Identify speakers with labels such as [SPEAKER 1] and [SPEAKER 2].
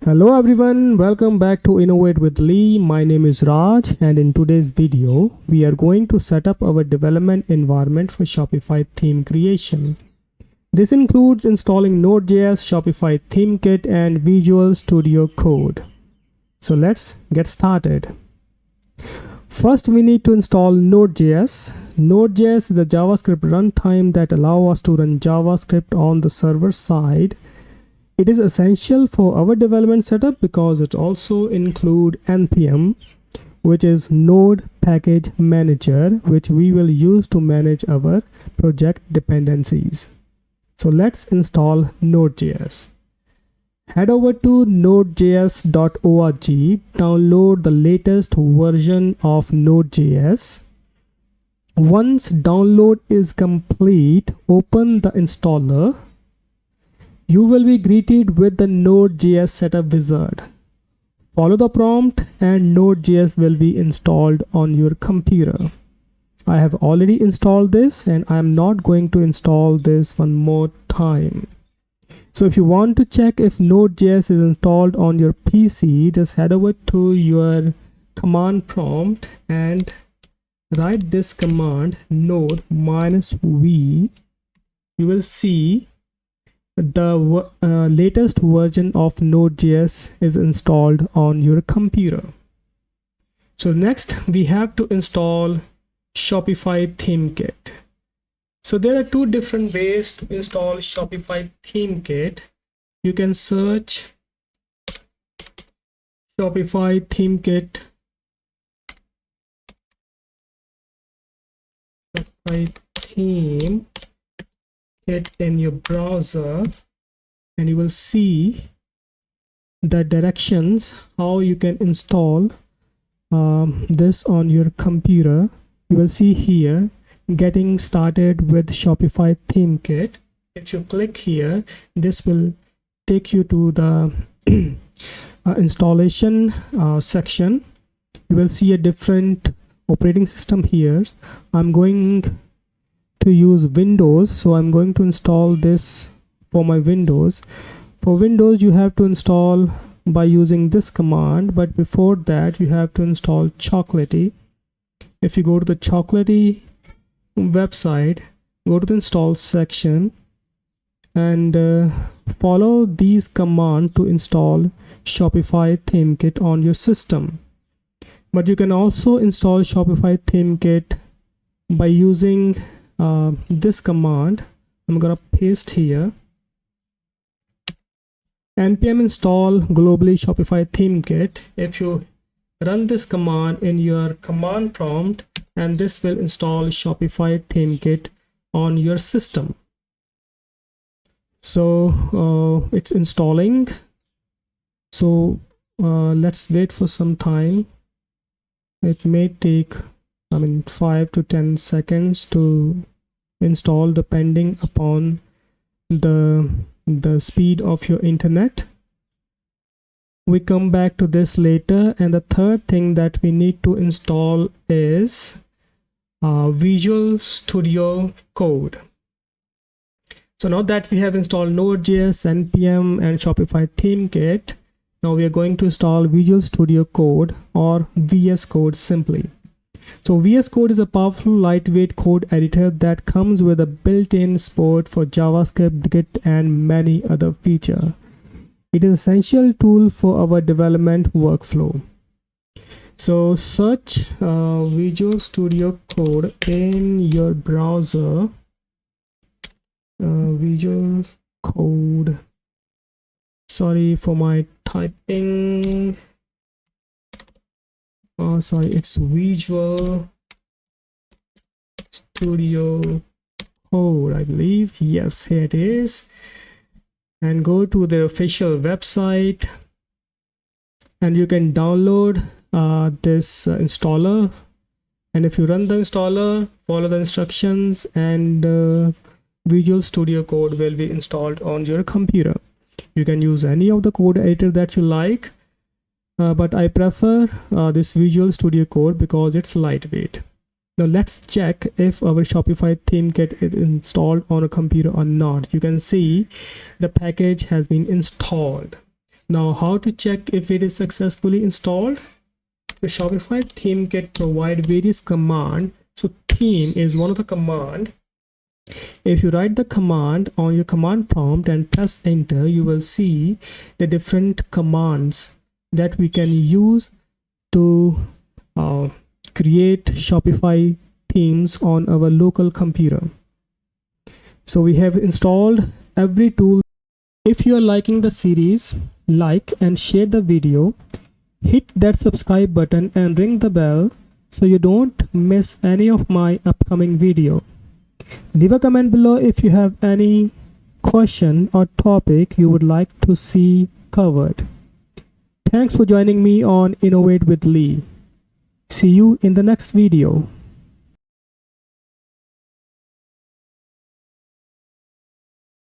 [SPEAKER 1] Hello everyone, welcome back to Innovate with Lee. My name is Raj, and in today's video we are going to set up our development environment for Shopify theme creation. This includes installing Node.js, Shopify Theme Kit and Visual Studio Code. So let's get started. First we need to install Node.js. Node.js is the JavaScript runtime that allows us to run JavaScript on the server side. It is essential for our development setup because it also includes npm, which is Node Package Manager, which we will use to manage our project dependencies. So let's install Node.js. Head over to nodejs.org, download the latest version of Node.js. Once download is complete, open the installer. You will be greeted with the Node.js setup wizard. Follow the prompt and Node.js will be installed on your computer. I have already installed this and I am not going to install this one more time. So if you want to check if Node.js is installed on your PC, just head over to your command prompt and write this command node -v. You will see the latest version of Node.js is installed on your computer. So next we have to install Shopify Theme Kit. So there are two different ways to install Shopify Theme Kit. You can search Shopify Theme Kit, Shopify Theme Kit in your browser, and you will see the directions how you can install this on your computer. You will see here getting started with Shopify Theme Kit. If you click here, this will take you to the installation section. You will see a different operating system here. I'm going to use Windows, so I'm going to install this for my Windows. For Windows you have to install by using this command, but before that you have to install Chocolatey. If you go to the Chocolatey website, go to the install section and follow these commands to install Shopify Theme Kit on your system. But you can also install Shopify Theme Kit by using this command. I'm gonna paste here: npm install globally Shopify Theme Kit. If you run this command in your command prompt, and this will install Shopify Theme Kit on your system. So it's installing. So let's wait for some time. It may take 5 to 10 seconds to install, depending upon the speed of your internet. We come back to this later. And the third thing that we need to install is Visual Studio Code. So now that we have installed Node.js, npm and Shopify Theme Kit, now we are going to install Visual Studio Code, or VS Code simply. So VS Code is a powerful, lightweight code editor that comes with a built-in support for JavaScript, Git, and many other features. It is an essential tool for our development workflow. So search Visual Studio Code in your browser. Visual Code. Sorry for my typing. Sorry, it's Visual Studio Code, I believe. Yes, here it is. And go to the official website, and you can download this installer. And if you run the installer, follow the instructions, and Visual Studio Code will be installed on your computer. You can use any of the code editor that you like, but I prefer this Visual Studio Code because it's lightweight. Now let's check if our Shopify Theme Kit is installed on a computer or not. You can see the package has been installed. Now, how to check if it is successfully installed? The Shopify Theme Kit provide various commands. So theme is one of the command. If you write the command on your command prompt and press enter, you will see the different commands that we can use to create Shopify themes on our local computer. So we have installed every tool. If you are liking the series, like and share the video, hit that subscribe button and ring the bell so you don't miss any of my upcoming video. Leave a comment below if you have any question or topic you would like to see covered. Thanks for joining me on Innovate with Lee. See you in the next video.